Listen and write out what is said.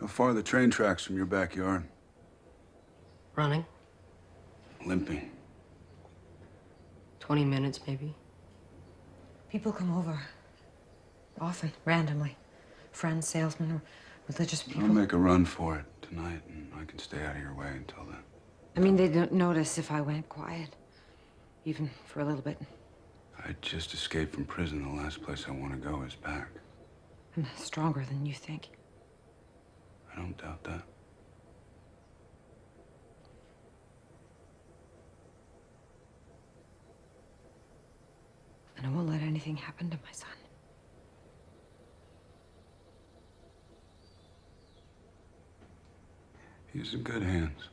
How far are the train tracks from your backyard? Running. Limping. 20 minutes, maybe. People come over. Often, randomly. Friends, salesmen, or religious people. I'll make a run for it tonight, and I can stay out of your way until then. I mean, they don't notice if I went quiet. Even for a little bit. I just escaped from prison. The last place I want to go is back. I'm stronger than you think. I don't doubt that. And I won't let anything happen to my son. He's in good hands.